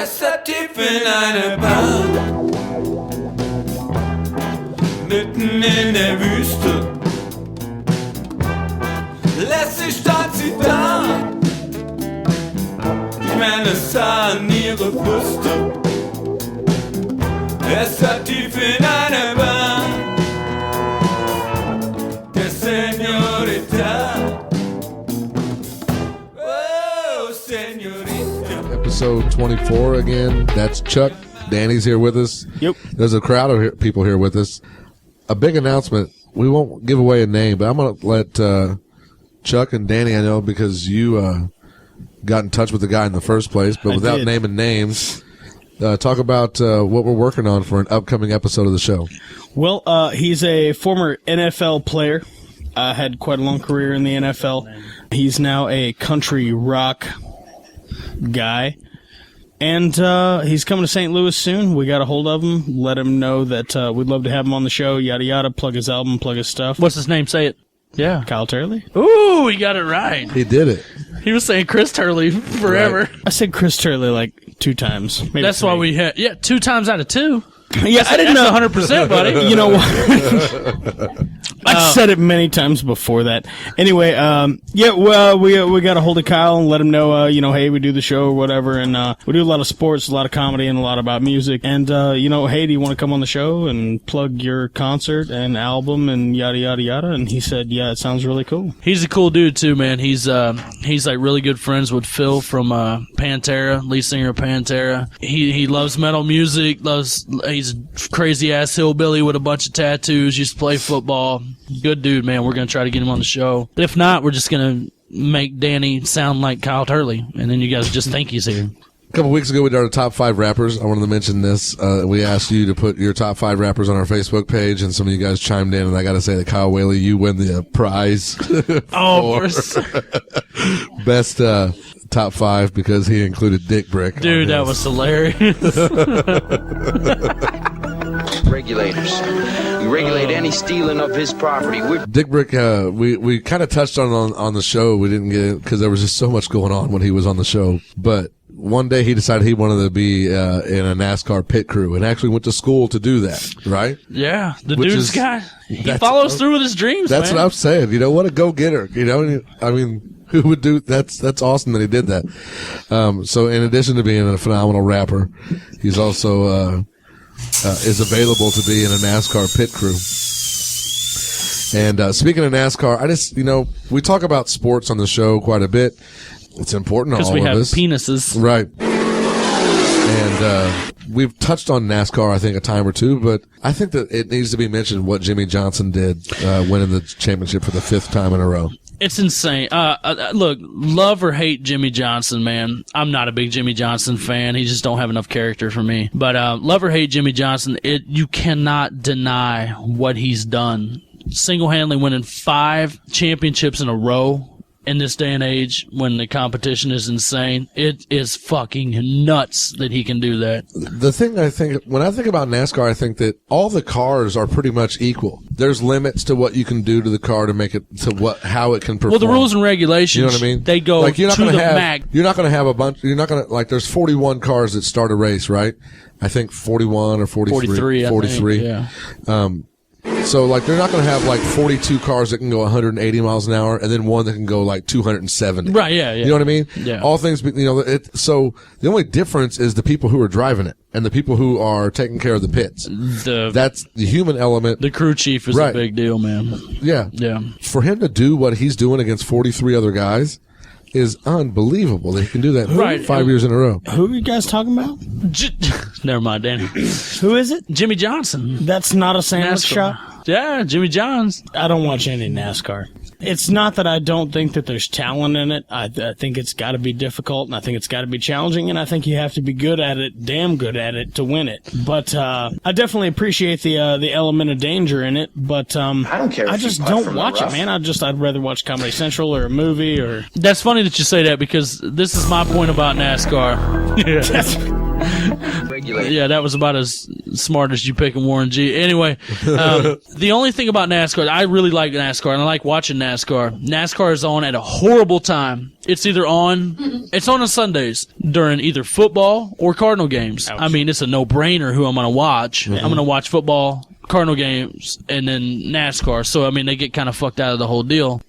Es sat tief in einer Bar, mitten in der Wüste. Letztlich stand sie da, die Männer sahen ihre Brüste. Es sat tief in einer Bar, der Senorita. Oh, Senorita. Episode 24 again. That's Chuck. Danny's here with us. Yep. There's a crowd of people here with us. A big announcement. We won't give away a name, but I'm going to let Chuck and Danny, I know, because you got in touch with the guy in the first place, but without naming names, talk about what we're working on for an upcoming episode of the show. Well, he's a former NFL player. Had quite a long career in the NFL. He's now a country rock guy. And he's coming to St. Louis soon. We got a hold of him. Let him know that we'd love to have him on the show, yada, yada. Plug his album, plug his stuff. What's his name? Say it. Yeah. Kyle Turley. Ooh, he got it right. He did it. He was saying Chris Turley forever. Right. I said Chris Turley like 2 times. Maybe That's 3. why we had, 2 times out of 2. Yeah, I didn't know. 100%, buddy. You know what? I've said it many times before that. Anyway, we got a hold of Kyle and let him know, hey, we do the show or whatever, and we do a lot of sports, a lot of comedy, and a lot about music. And hey, do you want to come on the show and plug your concert and album and yada yada yada? And he said, yeah, it sounds really cool. He's a cool dude too, man. He's like really good friends with Phil from Pantera, lead singer of Pantera. He loves metal music. He's a crazy ass hillbilly with a bunch of tattoos. Used to play football. Good dude, man. We're gonna try to get him on the show. If not, we're just gonna make Danny sound like Kyle Turley, and then you guys just think he's here. A couple weeks ago, we did our top 5 rappers. I wanted to mention this. We asked you to put your top 5 rappers on our Facebook page, and some of you guys chimed in, and I got to say that Kyle Whaley, you win the prize. Best top 5 because he included Dick Brick. Dude, that was hilarious. Regulators. We regulate any stealing of his property. Dick Brick, we kind of touched on the show. We didn't get it because there was just so much going on when he was on the show. But one day he decided he wanted to be in a NASCAR pit crew and actually went to school to do that, right? Yeah, the Which dude's is- guy. He follows through with his dreams, That's man. what I'm saying. You know, what a go-getter. You know, I mean, who would do that's awesome that he did that. So in addition to being a phenomenal rapper, he's also is available to be in a NASCAR pit crew. And speaking of NASCAR, I just, we talk about sports on the show quite a bit. It's important to all of us. Because we have penises. Right. And we've touched on NASCAR, I think, a time or two, but I think that it needs to be mentioned what Jimmy Johnson did winning the championship for the 5th time in a row. It's insane. Look, love or hate Jimmy Johnson, man. I'm not a big Jimmy Johnson fan. He just don't have enough character for me. But love or hate Jimmy Johnson, you cannot deny what he's done. Single-handedly winning 5 championships in a row in this day and age when the competition is insane. It is fucking nuts that he can do that. The thing when I think about NASCAR, I think that all the cars are pretty much equal. There's limits to what you can do to the car to make it to how it can perform. Well, the rules and regulations, you know what I mean? They go like you're not to gonna the have, max. You're not going to have a bunch. You're not going to there's 41 cars that start a race, right? I think 41 or 43. 43. Yeah. So, they're not going to have, 42 cars that can go 180 miles an hour and then one that can go, 270. Right, yeah. You know what I mean? Yeah. All things, so the only difference is the people who are driving it and the people who are taking care of the pits. That's the human element. The crew chief is a big deal, man. Yeah. Yeah. For him to do what he's doing against 43 other guys is unbelievable that he can do that 5 years in a row. Who are you guys talking about? Never mind, Danny. Who is it? Jimmy Johnson. That's not a sandwich shop? Yeah, Jimmy Johns. I don't watch any NASCAR. It's not that I don't think that there's talent in it. I think it's got to be difficult, and I think it's got to be challenging, and I think you have to be good at it, damn good at it, to win it. But I definitely appreciate the element of danger in it. But I don't care. I just don't watch it, man. I'd rather watch Comedy Central or a movie or. That's funny that you say that because this is my point about NASCAR. Regulators. Yeah, that was about as smart as you picking Warren G. Anyway, the only thing about NASCAR, I really like NASCAR, and I like watching NASCAR. NASCAR is on at a horrible time. It's either it's on Sundays during either football or Cardinal games. Ouch. I mean, it's a no-brainer who I'm going to watch. I'm going to watch football, Cardinal games, and then NASCAR. So, I mean, they get kind of fucked out of the whole deal.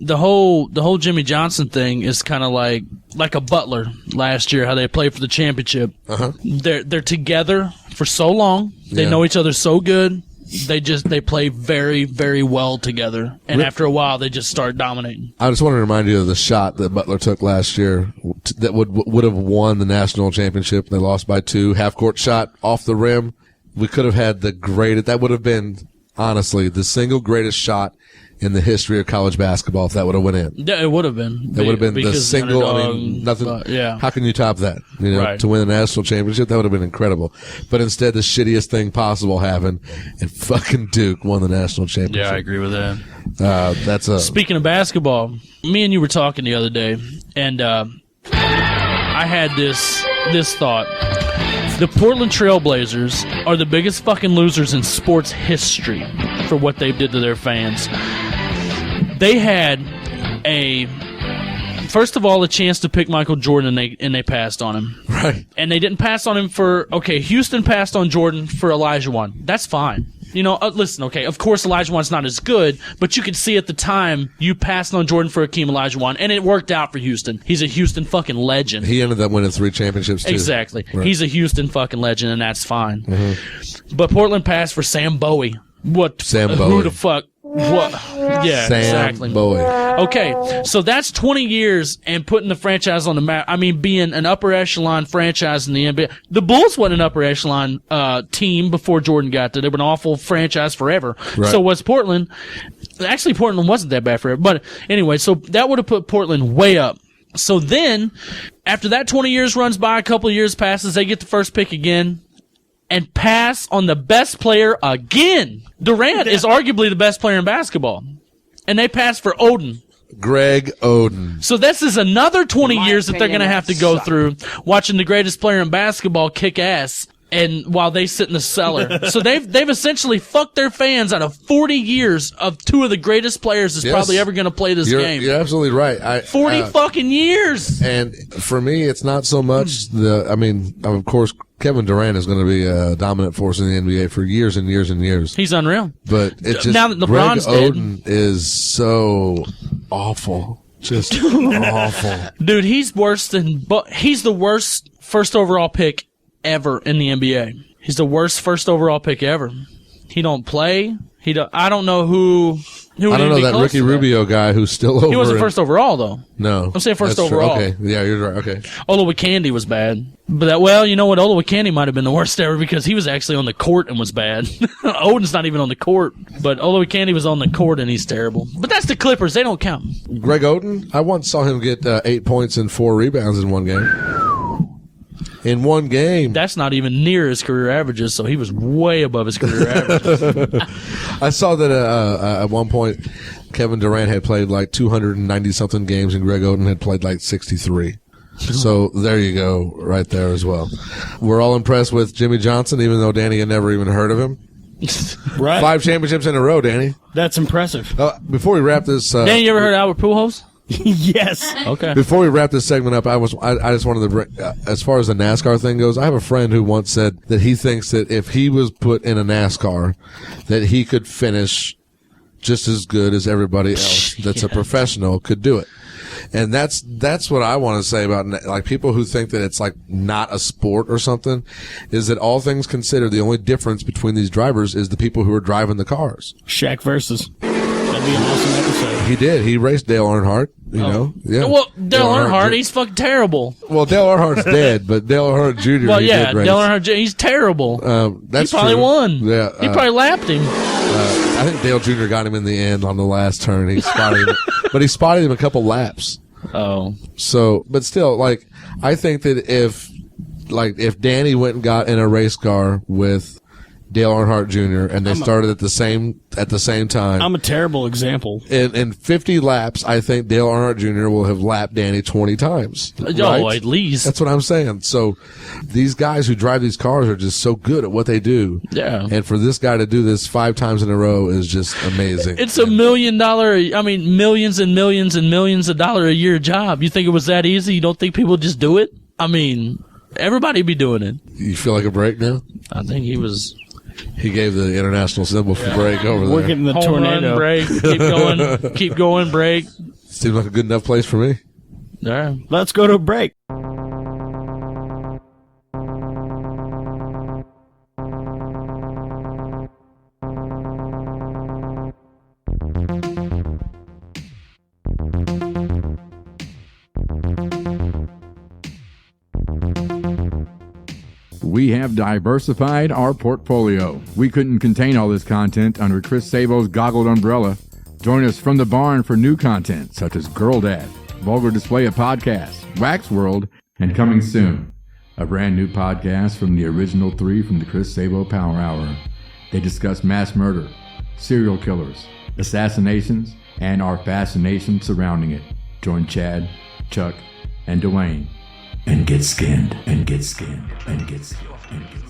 The whole Jimmy Johnson thing is kind of like a Butler last year, how they played for the championship. Uh-huh. They're together for so long. They know each other so good. They play very, very well together. And after a while, they just start dominating. I just want to remind you of the shot that Butler took last year that would have won the national championship. They lost by 2. Half-court shot off the rim. We could have had that would have been, honestly, the single greatest shot in the history of college basketball if that would have went in. Yeah, it would have been. It would have been the single, underdog, nothing. yeah. How can you top that? Right. To win the national championship, that would have been incredible. But instead, the shittiest thing possible happened, and fucking Duke won the national championship. Yeah, I agree with that. Speaking of basketball, me and you were talking the other day, and I had this thought. The Portland Trailblazers are the biggest fucking losers in sports history for what they did to their fans. They had first of all, a chance to pick Michael Jordan, and they passed on him. Right. And they didn't pass on him Houston passed on Jordan for Olajuwon. That's fine. Listen, okay, of course Olajuwon's not as good, but you could see at the time you passed on Jordan for Hakeem Olajuwon, and it worked out for Houston. He's a Houston fucking legend. He ended up winning 3 championships, too. Exactly. Right. He's a Houston fucking legend, and that's fine. Mm-hmm. But Portland passed for Sam Bowie. What? Sam Who Bowie. the fuck? What? Yeah, Sam exactly. Bowie. Okay, so that's 20 years and putting the franchise on the map. I mean, being an upper echelon franchise in the NBA. The Bulls wasn't an upper echelon team before Jordan got there. They were an awful franchise forever. Right. So was Portland. Actually, Portland wasn't that bad forever. But anyway, so that would have put Portland way up. So then, after that 20 years runs by, a couple of years passes, they get the first pick again and pass on the best player again. Durant is arguably the best player in basketball. And they pass for Oden. Greg Oden. So this is another 20 years that they're going to have to go through watching the greatest player in basketball kick ass and while they sit in the cellar. So they've essentially fucked their fans out of 40 years of 2 of the greatest players that's probably ever going to play this game. You're absolutely right. 40 fucking years. And for me, it's not so much of course, Kevin Durant is going to be a dominant force in the NBA for years and years and years. He's unreal. But it's just now that LeBron's Greg dead, Oden is so awful. Just awful. Dude, he's the worst first overall pick ever in the NBA. He's the worst first overall pick ever. He don't play. I don't know who I don't know that Ricky Rubio guy who's still over. He wasn't first overall though. No, I'm saying first that's overall. True. Okay, yeah, you're right. Okay. Olowokandi was bad, but you know what? Olowokandi might have been the worst ever because he was actually on the court and was bad. Oden's not even on the court, but Olowokandi was on the court and he's terrible. But that's the Clippers; they don't count. Greg Oden, I once saw him get 8 points and 4 rebounds in one game. In one game. That's not even near his career averages, so he was way above his career averages. I saw that at one point Kevin Durant had played like 290-something games and Greg Oden had played like 63. So there you go, right there as well. We're all impressed with Jimmy Johnson, even though Danny had never even heard of him. Right. 5 championships in a row, Danny. That's impressive. Before we wrap this... Danny, you ever heard of Albert Pujols? Yes. Okay. Before we wrap this segment up, I just wanted to bring, as far as the NASCAR thing goes, I have a friend who once said that he thinks that if he was put in a NASCAR, that he could finish just as good as everybody else that's a professional could do it. And that's what I want to say about like people who think that it's like not a sport or something, is that all things considered, the only difference between these drivers is the people who are driving the cars. Shaq versus. That'd be an awesome episode. He did. He raced Dale Earnhardt. You know, yeah. Well, Dale Earnhardt, he's fucking terrible. Well, Dale Earnhardt's dead, but Dale Earnhardt Jr. Well, he yeah, did race. Dale Earnhardt, he's terrible. That's he probably true. won. Yeah, he probably lapped him. I think Dale Jr. got him in the end on the last turn. He spotted him, but he spotted him a couple laps. Oh, so, but still, like, I think that if Danny went and got in a race car with Dale Earnhardt Jr., and they started at the same time. I'm a terrible example. In 50 laps, I think Dale Earnhardt Jr. will have lapped Danny 20 times. Oh, at least. That's what I'm saying. So these guys who drive these cars are just so good at what they do. Yeah. And for this guy to do this 5 times in a row is just amazing. It's $1 million, millions and millions and millions of dollars a year job. You think it was that easy? You don't think people just do it? I mean, everybody be doing it. You feel like a break now? I think he gave the international symbol for break over there. We're getting the home tornado. run, break, keep going, break. Seems like a good enough place for me. All right. Let's go to a break. We have diversified our portfolio. We couldn't contain all this content under Chris Sabo's goggled umbrella. Join us from the barn for new content such as Girl Dad, Vulgar Display of Podcasts, Wax World, and coming soon, a brand new podcast from the original 3 from the Chris Sabo Power Hour. They discuss mass murder, serial killers, assassinations, and our fascination surrounding it. Join Chad, Chuck, and Dwayne. And get skinned, and get skinned, and get skinned, and get skinned.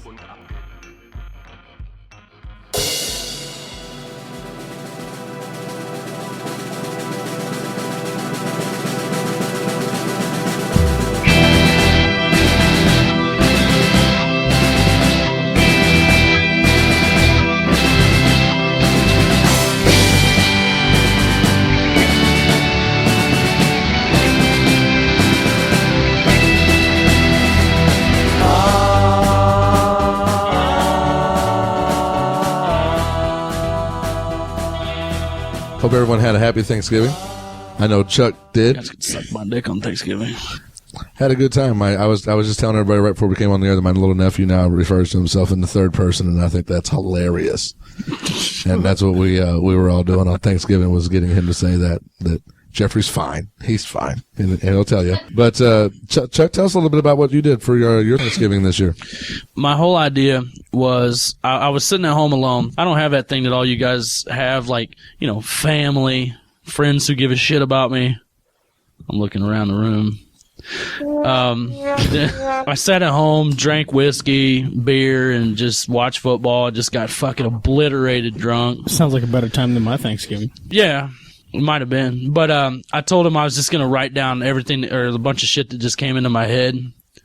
Hope everyone had a happy Thanksgiving. I know Chuck did. Guys could suck my dick on Thanksgiving. Had a good time. I was just telling everybody right before we came on the air that my little nephew now refers to himself in the third person, and I think that's hilarious. And that's what we were all doing on Thanksgiving, was getting him to say that Jeffrey's fine. He's fine, and he'll tell you. But Chuck, tell us a little bit about what you did for your Thanksgiving this year. My whole idea was I was sitting at home alone. I don't have that thing that all you guys have, like, family, friends who give a shit about me. I'm looking around the room. I sat at home, drank whiskey, beer, and just watched football. I just got fucking obliterated drunk. Sounds like a better time than my Thanksgiving. Yeah. It might have been. But I told him I was just going to write down everything, or a bunch of shit that just came into my head.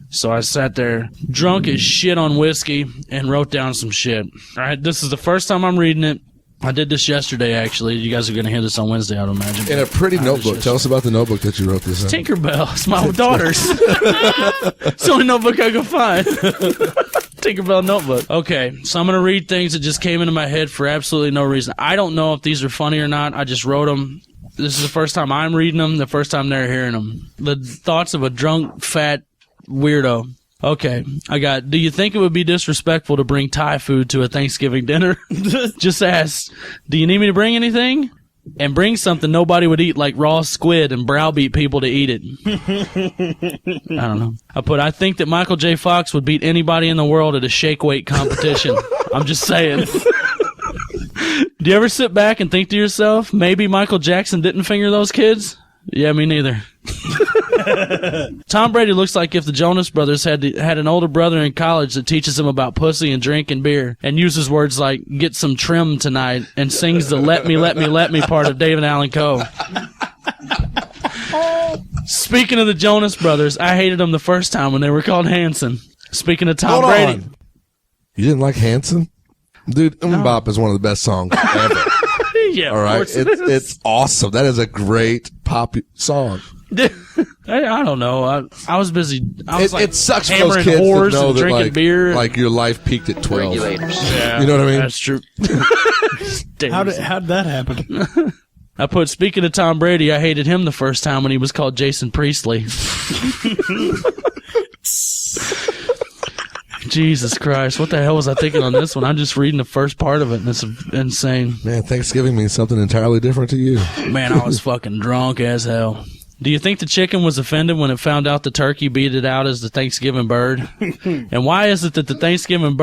So I sat there drunk as shit on whiskey and wrote down some shit. All right, this is the first time I'm reading it. I did this yesterday, actually. You guys are going to hear this on Wednesday, I would imagine. In a pretty notebook. Tell us about the notebook that you wrote this in. Tinkerbell. It's my daughter's. It's the only notebook I could find. Tinkerbell notebook. Okay, so I'm going to read things that just came into my head for absolutely no reason. I don't know if these are funny or not. I just wrote them. This is the first time I'm reading them, the first time they're hearing them. The thoughts of a drunk, fat weirdo. Okay, I got, do you think it would be disrespectful to bring Thai food to a Thanksgiving dinner? Just ask, do you need me to bring anything? And bring something nobody would eat, like raw squid, and browbeat people to eat it. I don't know. I think that Michael J. Fox would beat anybody in the world at a shake weight competition. I'm just saying. Do you ever sit back and think to yourself, maybe Michael Jackson didn't finger those kids? Yeah, me neither. Tom Brady looks like if the Jonas Brothers had an older brother in college that teaches him about pussy and drinking beer and uses words like "get some trim tonight" and sings the "let me" part of David Allan Coe. Speaking of the Jonas Brothers, I hated them the first time when they were called Hanson. Speaking of Tom Brady, you didn't like Hanson, dude? Bop is one of the best songs ever. Yeah, all right, it's awesome. That is a great pop song. I don't know. I was busy. I was it sucks for hammering those kids whores to know and that, drinking beer. Like your life peaked at 12. Regulators. Yeah, you know what I mean? That's true. How'd that happen? I put, speaking of Tom Brady, I hated him the first time when he was called Jason Priestley. Jesus Christ, what the hell was I thinking on this one? I'm just reading the first part of it, and it's insane. Man, Thanksgiving means something entirely different to you. Man, I was fucking drunk as hell. Do you think the chicken was offended when it found out the turkey beat it out as the Thanksgiving bird? And why is it the Thanksgiving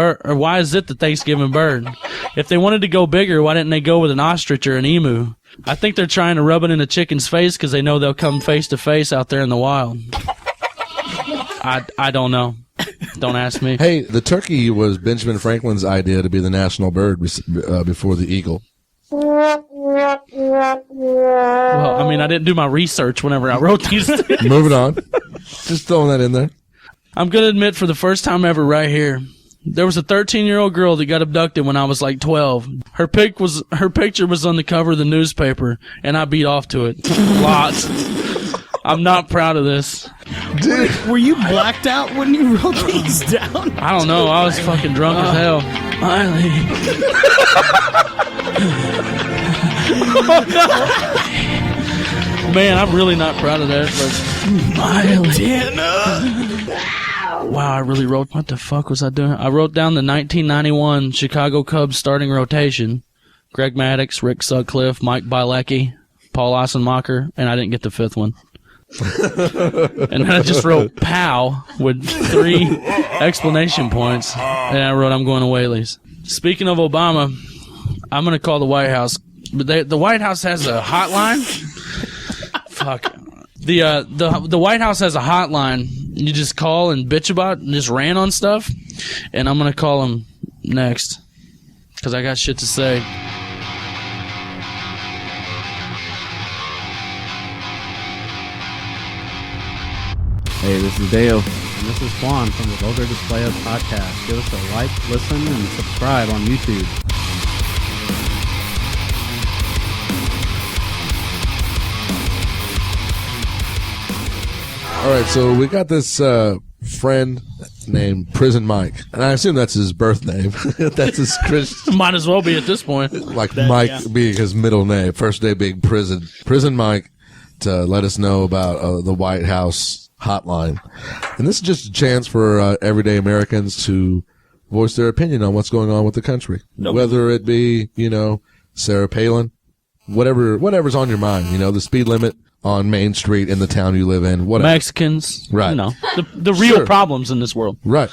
bird? If they wanted to go bigger, why didn't they go with an ostrich or an emu? I think they're trying to rub it in the chicken's face because they know they'll come face to face out there in the wild. I don't know. Don't ask me. Hey, the turkey was Benjamin Franklin's idea to be the national bird before the eagle. Well, I mean, I didn't do my research whenever I wrote these things. Moving on. Just throwing that in there. I'm going to admit for the first time ever right here, there was a 13-year-old girl that got abducted when I was like 12. Her picture was on the cover of the newspaper, and I beat off to it. Lots. I'm not proud of this. Dude. Were you blacked out when you wrote these down? I don't know. I was fucking drunk as hell. Miley. Oh, no. Man, I'm really not proud of that. But Miley. Wow, I really wrote. What the fuck was I doing? I wrote down the 1991 Chicago Cubs starting rotation: Greg Maddux, Rick Sutcliffe, Mike Bilecki, Paul Ossenmacher, and I didn't get the fifth one. And then I just wrote "pow" with 3 explanation points, and I wrote "I'm going to Whaley's." Speaking of Obama, I'm going to call the White House. But the White House has a hotline. Fuck. The White House has a hotline. You just call and bitch about and just rant on stuff. And I'm going to call them next because I got shit to say. Hey, this is Dale. And this is Juan from the Vulgar Display of Podcast. Give us a like, listen, and subscribe on YouTube. All right, so we got this friend named Prison Mike, and I assume that's his birth name. That's his Christian. Might as well be at this point. Like Mike being his middle name, first name being Prison. Prison Mike to let us know about the White House hotline. And this is just a chance for everyday Americans to voice their opinion on what's going on with the country. Nope. Whether it be, Sarah Palin, whatever's on your mind, the speed limit on Main Street in the town you live in, whatever. Mexicans, right? The real problems in this world, right?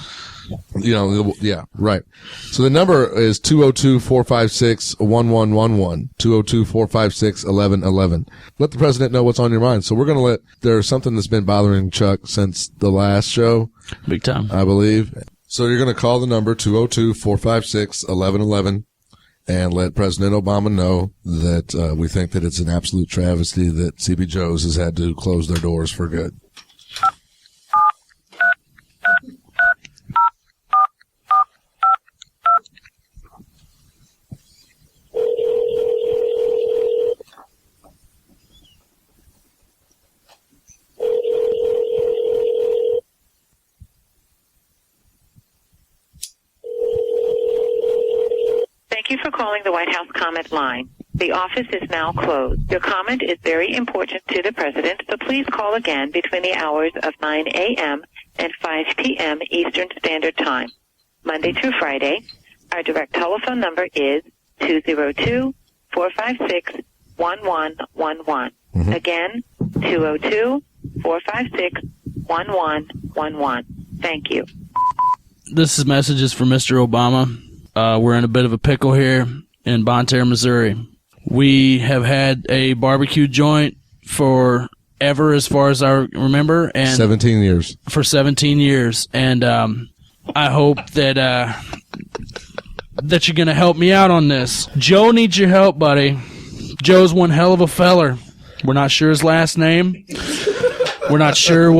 Yeah, right. So the number is 202-456-1111, 202-456-1111. Let the president know what's on your mind. So we're going to there's something that's been bothering Chuck since the last show, big time, I believe. So you're going to call the number 202-456-1111. And let President Obama know that we think that it's an absolute travesty that CB Joe's has had to close their doors for good. Thank you for calling the White House comment line. The office is now closed. Your comment is very important to the president, so please call again between the hours of 9 a.m. and 5 p.m. Eastern Standard Time, Monday through Friday. Our direct telephone number is 202-456-1111. Mm-hmm. Again, 202-456-1111. Thank you. This is messages for Mr. Obama. We're in a bit of a pickle here in Bonne Terre, Missouri. We have had a barbecue joint forever, as far as I remember, and 17 years. For 17 years, and I hope that you're gonna help me out on this. Joe needs your help, buddy. Joe's one hell of a feller. We're not sure his last name. We're not sure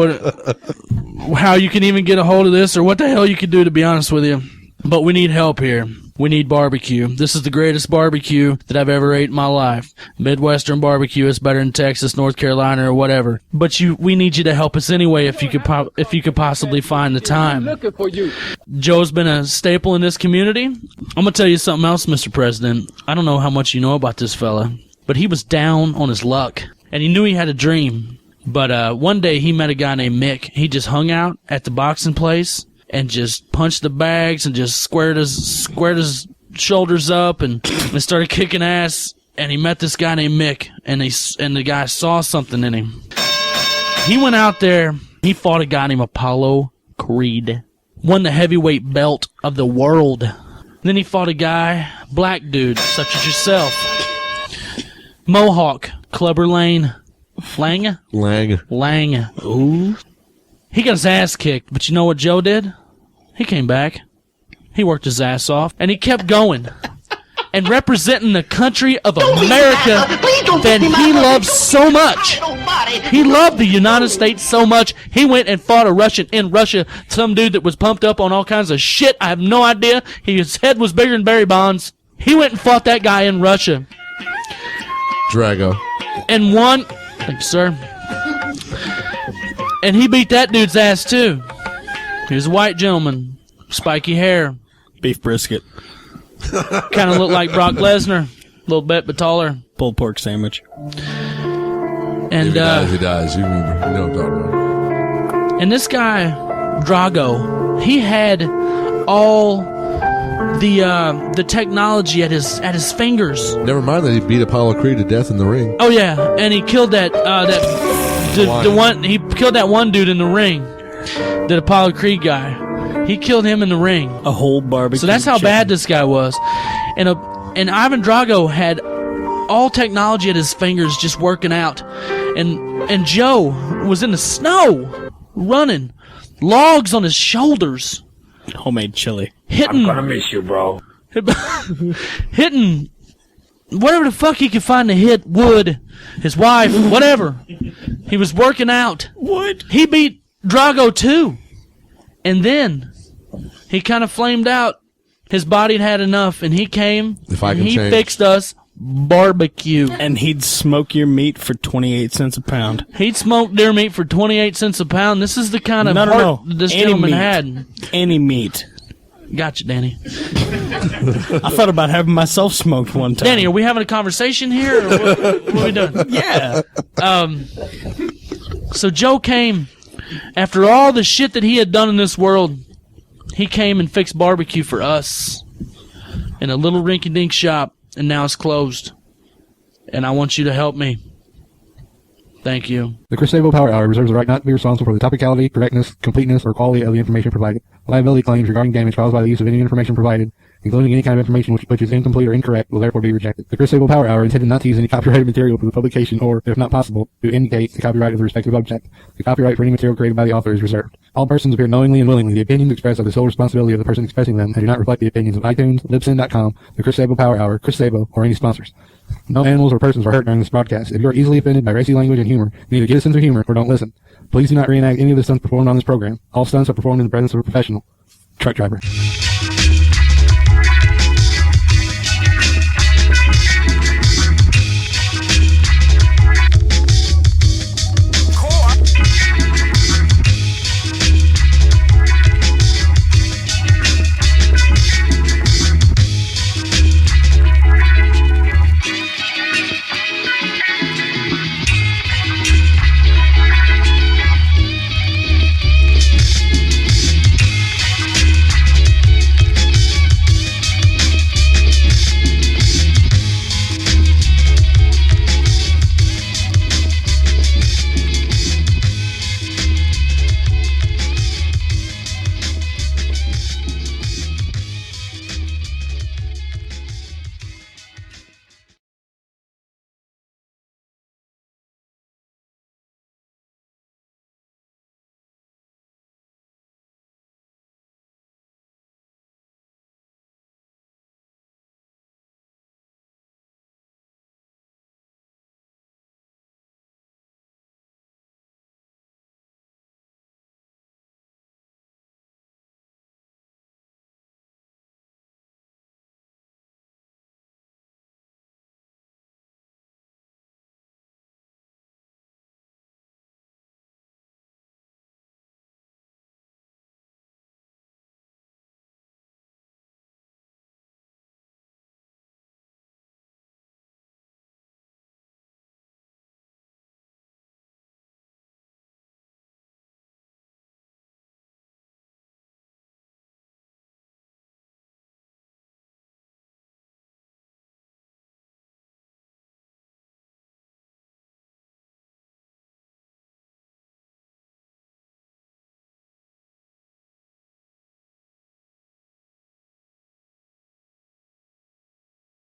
how you can even get a hold of this or what the hell you could do, to be honest with you. But we need help here. We need barbecue. This is the greatest barbecue that I've ever ate in my life. Midwestern barbecue is better than Texas, North Carolina, or whatever. But we need you to help us anyway if you could possibly find the time. Looking for you. Joe's been a staple in this community. I'm gonna tell you something else, Mr. President. I don't know how much you know about this fella, but he was down on his luck, and he knew he had a dream. But one day he met a guy named Mick. He just hung out at the boxing place and just punched the bags and just squared his shoulders up and started kicking ass. And he met this guy named Mick, and the guy saw something in him. He went out there. He fought a guy named Apollo Creed. Won the heavyweight belt of the world. Then he fought a guy, black dude, such as yourself. Mohawk, Clubber Lang. Ooh. He got his ass kicked, but you know what Joe did? He came back. He worked his ass off, and he kept going. And representing the country of America that he loves so much. He loved the United States so much, he went and fought a Russian in Russia, some dude that was pumped up on all kinds of shit. I have no idea. His head was bigger than Barry Bonds. He went and fought that guy in Russia. Drago. And won. Thank you, sir. And he beat that dude's ass, too. He was a white gentleman. Spiky hair. Beef brisket. Kind of looked like Brock Lesnar. A little bit, but taller. Pulled pork sandwich. And If he dies. You remember. You know what I'm talking about. And this guy, Drago, he had all the technology at his fingers. Never mind that he beat Apollo Creed to death in the ring. Oh yeah, and he killed the one. He killed that one dude in the ring, that Apollo Creed guy. He killed him in the ring. A whole barbecue. So that's how chicken. bad this guy was. And Ivan Drago had all technology at his fingers, just working out. And Joe was in the snow, running, logs on his shoulders. Homemade chili. Hitting. I'm gonna miss you, bro. Hitting whatever the fuck he could find to hit, wood, his wife, whatever. He was working out. What? He beat Drago too. And then he kind of flamed out. His body had enough, and he came. He fixed us barbecue. And he'd smoke your meat for 28 cents a pound. He'd smoke deer meat for 28 cents a pound. This is the kind of heart this gentleman had. Any meat. Gotcha, Danny. I thought about having myself smoked one time. Danny, are we having a conversation here, or what are we doing? Yeah. So Joe came, after all the shit that he had done in this world, he came and fixed barbecue for us in a little rinky-dink shop, and now it's closed. And I want you to help me. Thank you. The Chris Sabo Power Hour reserves the right not to be responsible for the topicality, correctness, completeness, or quality of the information provided. Liability claims regarding damage caused by the use of any information provided, including any kind of information which is incomplete or incorrect, will therefore be rejected. The Chris Sabo Power Hour intended not to use any copyrighted material for the publication or, if not possible, to indicate the copyright of the respective object. The copyright for any material created by the author is reserved. All persons appear knowingly and willingly. The opinions expressed are the sole responsibility of the person expressing them and do not reflect the opinions of iTunes, Libsyn.com, the Chris Sabo Power Hour, Chris Sabo, or any sponsors. No animals or persons were hurt during this broadcast. If you are easily offended by racy language and humor, you either get a sense of humor or don't listen. Please do not reenact any of the stunts performed on this program. All stunts are performed in the presence of a professional truck driver.